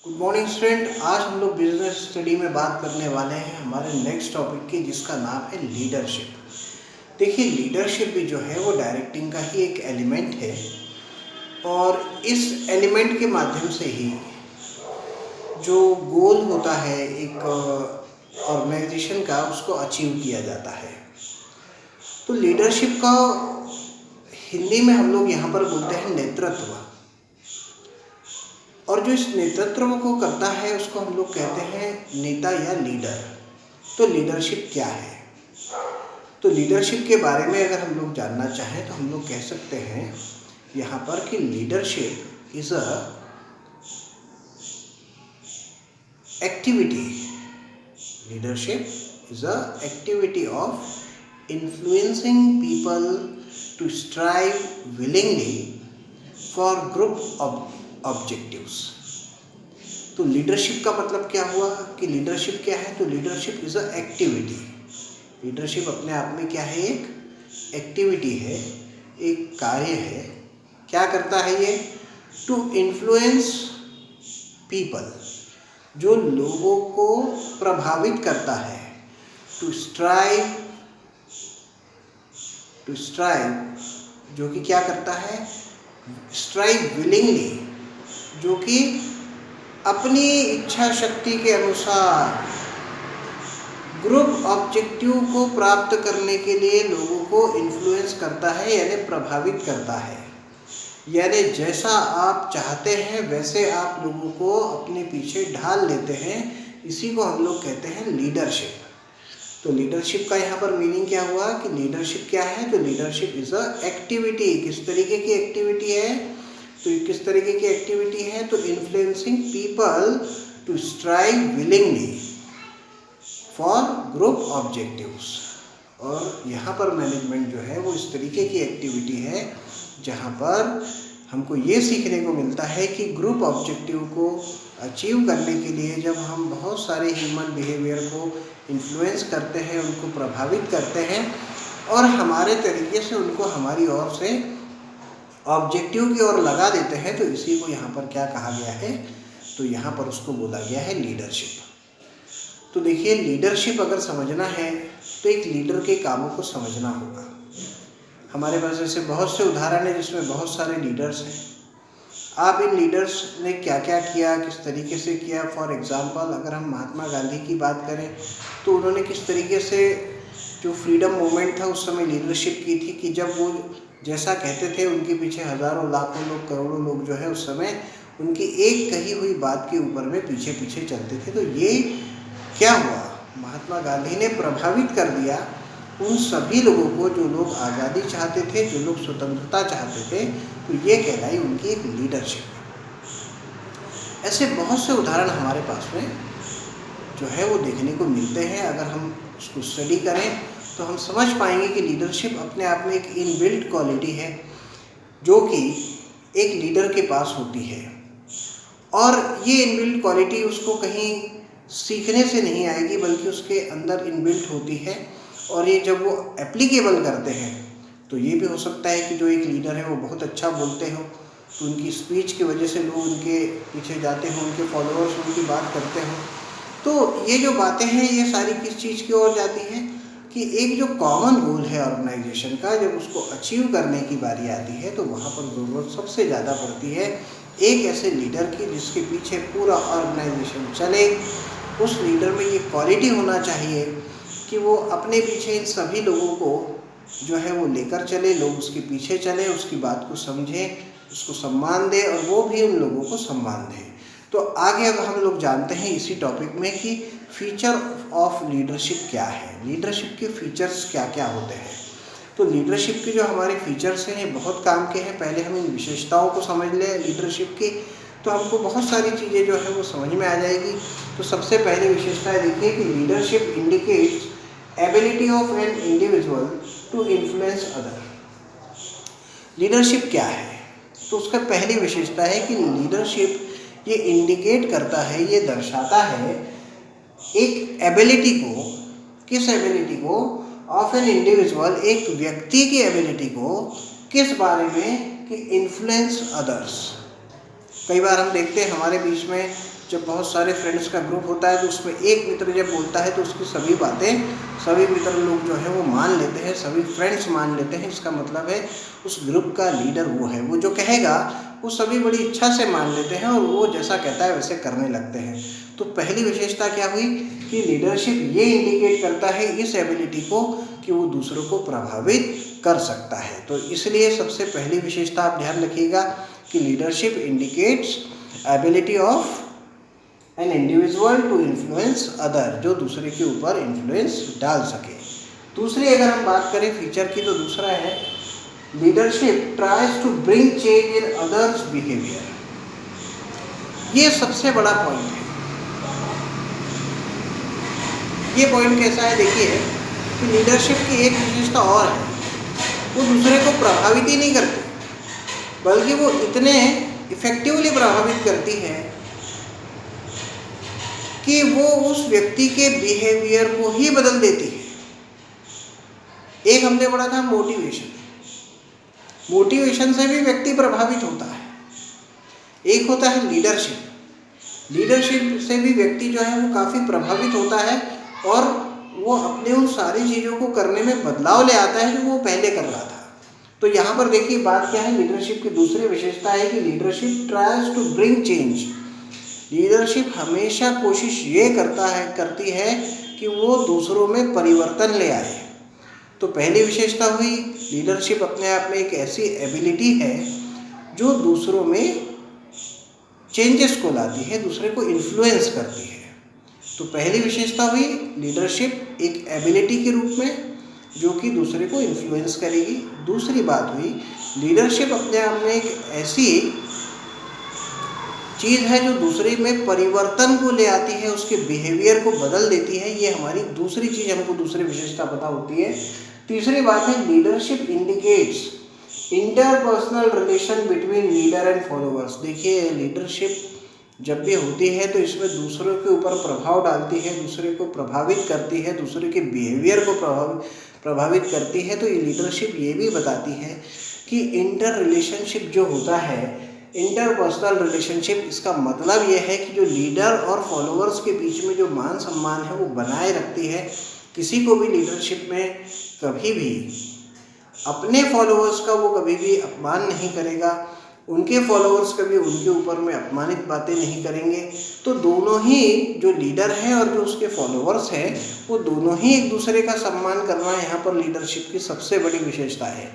Good morning student. आज हम लोग बिजनेस स्टडी में बात करने वाले हैं हमारे नेक्स्ट टॉपिक की, जिसका नाम है लीडरशिप। देखिए, लीडरशिप भी जो है वो डायरेक्टिंग का ही एक एलिमेंट है और इस एलिमेंट के माध्यम से ही जो गोल होता है एक ऑर्गेनाइजेशन का, उसको अचीव किया जाता है। तो लीडरशिप का हिंदी में हम लोग यहाँ पर बोलते हैं नेतृत्व, और जो इस नेतृत्व को करता है उसको हम लोग कहते हैं नेता या लीडर। तो लीडरशिप क्या है? तो लीडरशिप के बारे में अगर हम लोग जानना चाहें तो हम लोग कह सकते हैं यहाँ पर कि leadership is a activity. Leadership is a activity of influencing people to strive willingly for group objectives. तो लीडरशिप का मतलब क्या हुआ कि लीडरशिप क्या है? तो leadership is a activity. Leadership अपने आप में क्या है? एक एक्टिविटी है, एक कार्य है। क्या करता है ये? टू इन्फ्लुएंस पीपल, जो लोगों को प्रभावित करता है। टू स्ट्राइव, जो कि क्या करता है? स्ट्राइव विलिंगली, जो कि अपनी इच्छा शक्ति के अनुसार ग्रुप ऑब्जेक्टिव को प्राप्त करने के लिए लोगों को इन्फ्लुएंस करता है, यानी प्रभावित करता है। यानी जैसा आप चाहते हैं वैसे आप लोगों को अपने पीछे ढाल लेते हैं। इसी को हम लोग कहते हैं लीडरशिप। तो लीडरशिप का यहाँ पर मीनिंग क्या हुआ कि लीडरशिप क्या है? तो लीडरशिप इज अ एक्टिविटी। किस तरीके की एक्टिविटी है? तो किस तरीके की एक्टिविटी है? तो influencing people to strive willingly for group objectives. और यहाँ पर मैनेजमेंट जो है वो इस तरीके की एक्टिविटी है जहाँ पर हमको ये सीखने को मिलता है कि ग्रुप ऑब्जेक्टिव को अचीव करने के लिए जब हम बहुत सारे ह्यूमन बिहेवियर को इन्फ्लुएंस करते हैं, उनको प्रभावित करते हैं और हमारे तरीके से उनको हमारी ओर से ऑब्जेक्टिव की ओर लगा देते हैं, तो इसी को यहाँ पर क्या कहा गया है? तो यहाँ पर उसको बोला गया है लीडरशिप। तो देखिए, लीडरशिप अगर समझना है तो एक लीडर के कामों को समझना होगा। हमारे पास ऐसे बहुत से उदाहरण हैं जिसमें बहुत सारे लीडर्स हैं। आप इन लीडर्स ने क्या क्या किया, किस तरीके से किया। फॉर एग्ज़ाम्पल, अगर हम महात्मा गांधी की बात करें तो उन्होंने किस तरीके से जो फ्रीडम मूवमेंट था उस समय लीडरशिप की थी कि जब वो जैसा कहते थे उनके पीछे हज़ारों लाखों लोग, करोड़ों लोग जो है उस समय उनकी एक कही हुई बात के ऊपर में पीछे पीछे चलते थे। तो ये क्या हुआ? महात्मा गांधी ने प्रभावित कर दिया उन सभी लोगों को जो लोग आज़ादी चाहते थे, जो लोग स्वतंत्रता चाहते थे। तो ये कहलाई उनकी एक लीडरशिप। ऐसे बहुत से उदाहरण हमारे पास में जो है वो देखने को मिलते हैं। अगर हम उसको स्टडी करें तो हम समझ पाएंगे कि लीडरशिप अपने आप में एक इनबिल्ट क्वालिटी है जो कि एक लीडर के पास होती है, और ये इनबिल्ट क्वालिटी उसको कहीं सीखने से नहीं आएगी बल्कि उसके अंदर इनबिल्ट होती है। और ये जब वो एप्लीकेबल करते हैं तो ये भी हो सकता है कि जो एक लीडर है वो बहुत अच्छा बोलते हो तो उनकी स्पीच की वजह से लोग उनके पीछे जाते हों, उनके फॉलोअर्स उनकी बात करते हों। तो ये जो बातें हैं ये सारी किस चीज़ की ओर जाती हैं कि एक जो कॉमन गोल है ऑर्गेनाइजेशन का, जब उसको अचीव करने की बारी आती है तो वहाँ पर ज़रूरत सबसे ज़्यादा पड़ती है एक ऐसे लीडर की जिसके पीछे पूरा ऑर्गेनाइजेशन चले। उस लीडर में ये क्वालिटी होना चाहिए कि वो अपने पीछे इन सभी लोगों को जो है वो लेकर चले, लोग उसके पीछे चले, उसकी बात को समझें, उसको सम्मान दें और वो भी उन लोगों को सम्मान दें। तो आगे अब हम लोग जानते हैं इसी टॉपिक में कि फीचर ऑफ लीडरशिप क्या है, लीडरशिप के फीचर्स क्या क्या होते हैं। तो लीडरशिप के जो हमारे फीचर्स हैं ये बहुत काम के हैं। पहले हम इन विशेषताओं को समझ लें लीडरशिप की, तो हमको बहुत सारी चीज़ें जो है वो समझ में आ जाएगी। तो सबसे पहली विशेषता देखिए कि leadership indicates ability of an individual to influence other. Leadership क्या है? तो उसका पहली विशेषता है कि लीडरशिप ये इंडिकेट करता है, ये दर्शाता है एक एबिलिटी को। किस एबिलिटी को? ऑफ एन इंडिविजुअल, एक व्यक्ति की एबिलिटी को। किस बारे में? कि इन्फ्लुएंस अदर्स, कई बार हम देखते हैं हमारे बीच में जब बहुत सारे फ्रेंड्स का ग्रुप होता है तो उसमें एक मित्र जब बोलता है तो उसकी सभी बातें सभी मित्र लोग जो है वो मान लेते हैं, सभी फ्रेंड्स मान लेते हैं। इसका मतलब है उस ग्रुप का लीडर वो है, वो जो कहेगा वो सभी बड़ी इच्छा से मान लेते हैं और वो जैसा कहता है वैसे करने लगते हैं। तो पहली विशेषता क्या हुई कि लीडरशिप ये इंडिकेट करता है इस एबिलिटी को कि वो दूसरों को प्रभावित कर सकता है। तो इसलिए सबसे पहली विशेषता आप ध्यान रखिएगा कि leadership indicates ability of an individual to influence other, जो दूसरे के ऊपर इन्फ्लुएंस डाल सके। दूसरी अगर हम बात करें फीचर की तो दूसरा है leadership tries to bring change in others behaviour. ये सबसे बड़ा पॉइंट है। ये पॉइंट कैसा है, देखिए कि लीडरशिप की एक विशेषता और है, वो दूसरे को प्रभावित ही नहीं करती बल्कि वो इतने इफेक्टिवली प्रभावित करती है कि वो उस व्यक्ति के बिहेवियर को ही बदल देती है। एक हमने पढ़ा था मोटिवेशन, मोटिवेशन से भी व्यक्ति प्रभावित होता है। एक होता है लीडरशिप, लीडरशिप से भी व्यक्ति जो है वो काफ़ी प्रभावित होता है और वो अपने उन सारी चीज़ों को करने में बदलाव ले आता है जो वो पहले कर रहा था। तो यहाँ पर देखिए बात क्या है, लीडरशिप की दूसरी विशेषता है कि leadership tries to bring change. Leadership हमेशा कोशिश ये करती है कि वो दूसरों में परिवर्तन ले आए। तो पहली विशेषता हुई लीडरशिप अपने आप में एक ऐसी एबिलिटी है जो दूसरों में चेंजेस को लाती है, दूसरे को इन्फ्लुएंस करती है। तो पहली विशेषता हुई लीडरशिप एक एबिलिटी के रूप में जो कि दूसरे को इन्फ्लुएंस करेगी। दूसरी बात हुई लीडरशिप अपने आप में एक ऐसी चीज़ है जो दूसरे में परिवर्तन को ले आती है, उसके बिहेवियर को बदल देती है। ये हमारी दूसरी चीज़ हमको दूसरी विशेषता पता होती है। तीसरी बात है leadership indicates interpersonal relation between leader and followers. देखिए लीडरशिप जब भी होती है तो इसमें दूसरों के ऊपर प्रभाव डालती है, दूसरे को प्रभावित करती है, दूसरे के बिहेवियर को प्रभावित करती है। तो ये लीडरशिप ये भी बताती है कि इंटर रिलेशनशिप जो होता है, इंटरपर्सनल रिलेशनशिप, इसका मतलब ये है कि जो लीडर और फॉलोअर्स के बीच में जो मान सम्मान है वो बनाए रखती है। किसी को भी लीडरशिप में कभी भी अपने फॉलोअर्स का वो कभी भी अपमान नहीं करेगा, उनके फॉलोअर्स कभी उनके ऊपर में अपमानित बातें नहीं करेंगे। तो दोनों ही जो लीडर हैं और जो उसके फॉलोअर्स हैं वो दोनों ही एक दूसरे का सम्मान करना यहाँ पर लीडरशिप की सबसे बड़ी विशेषता है।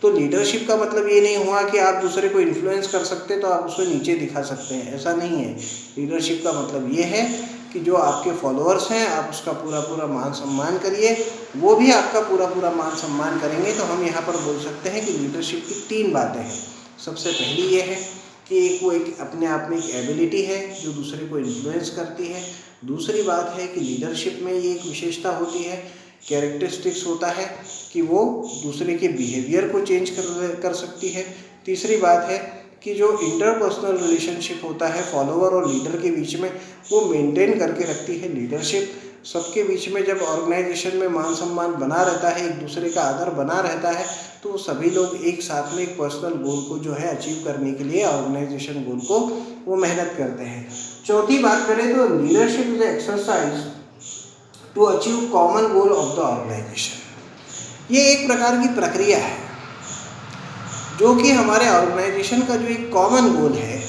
तो लीडरशिप का मतलब ये नहीं हुआ कि आप दूसरे को इन्फ्लुएंस कर सकते तो आप उसको नीचे दिखा सकते हैं, ऐसा नहीं है। लीडरशिप का मतलब ये है कि जो आपके फॉलोअर्स हैं आप उसका पूरा पूरा मान सम्मान करिए, वो भी आपका पूरा पूरा मान सम्मान करेंगे। तो हम यहाँ पर बोल सकते हैं कि लीडरशिप की 3 बातें हैं। सबसे पहली ये है कि वो एक अपने आप में एक एबिलिटी है जो दूसरे को इन्फ्लुएंस करती है। दूसरी बात है कि लीडरशिप में ये एक विशेषता होती है, कैरेक्टरिस्टिक्स होता है कि वो दूसरे के बिहेवियर को चेंज कर सकती है। तीसरी बात है कि जो इंटरपर्सनल रिलेशनशिप होता है फॉलोअर और लीडर के बीच में वो मेंटेन करके रखती है लीडरशिप। सबके बीच में जब ऑर्गेनाइजेशन में मान सम्मान बना रहता है, एक दूसरे का आदर बना रहता है, तो सभी लोग एक साथ में एक पर्सनल गोल को जो है अचीव करने के लिए, ऑर्गेनाइजेशन गोल को वो मेहनत करते हैं। चौथी बात करें तो leadership is exercise to achieve common goal of the organisation. ये एक प्रकार की प्रक्रिया है जो कि हमारे ऑर्गेनाइजेशन का जो एक कॉमन गोल है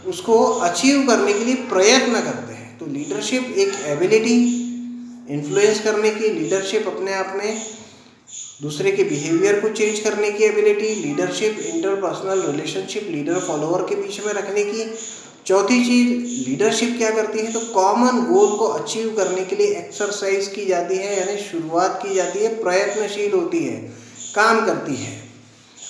उसको अचीव करने के लिए प्रयत्न करते हैं। तो लीडरशिप एक एबिलिटी इन्फ्लुएंस करने की, लीडरशिप अपने आप में दूसरे के बिहेवियर को चेंज करने की ability, leadership interpersonal relationship leader follower के बीच में रखने की। चौथी चीज़ लीडरशिप क्या करती है तो कॉमन गोल को अचीव करने के लिए एक्सरसाइज की जाती है, यानी शुरुआत की जाती है, प्रयत्नशील होती है, काम करती है।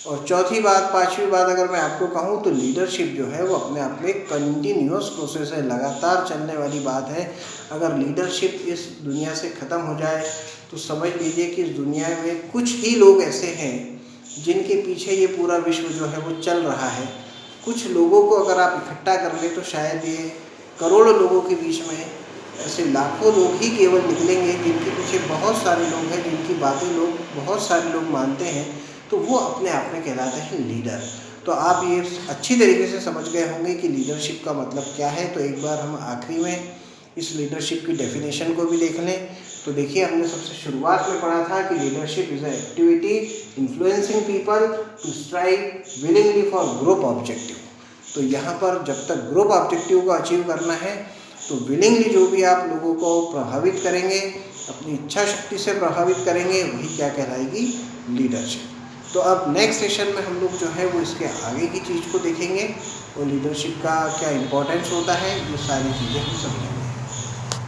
और चौथी बात, पांचवी बात अगर मैं आपको कहूँ तो लीडरशिप जो है वो अपने आप में एक कंटिन्यूअस प्रोसेस है, लगातार चलने वाली बात है। अगर लीडरशिप इस दुनिया से ख़त्म हो जाए तो समझ लीजिए कि इस दुनिया में कुछ ही लोग ऐसे हैं जिनके पीछे ये पूरा विश्व जो है वो चल रहा है। कुछ लोगों को अगर आप इकट्ठा कर लें तो शायद ये करोड़ों लोगों के बीच में ऐसे लाखों लोग ही केवल निकलेंगे जिनके पीछे बहुत सारे लोग हैं, जिनकी बातें लोग बहुत सारे लोग मानते हैं, तो वो अपने आप में कहलाते हैं लीडर। तो आप ये अच्छी तरीके से समझ गए होंगे कि लीडरशिप का मतलब क्या है। तो एक बार हम आखिरी में इस लीडरशिप की डेफिनेशन को भी देख लें। तो देखिए, हमने सबसे शुरुआत में पढ़ा था कि leadership is a activity influencing people to strive willingly for group objective. तो यहाँ पर जब तक ग्रुप ऑब्जेक्टिव को अचीव करना है तो विलिंगली जो भी आप लोगों को प्रभावित करेंगे, अपनी इच्छा शक्ति से प्रभावित करेंगे, वही क्या कहलाएगी, लीडरशिप। तो अब नेक्स्ट सेशन में हम लोग जो है वो इसके आगे की चीज़ को देखेंगे और लीडरशिप का क्या इम्पोर्टेंस होता है, ये सारी चीज़ें हम समझेंगे।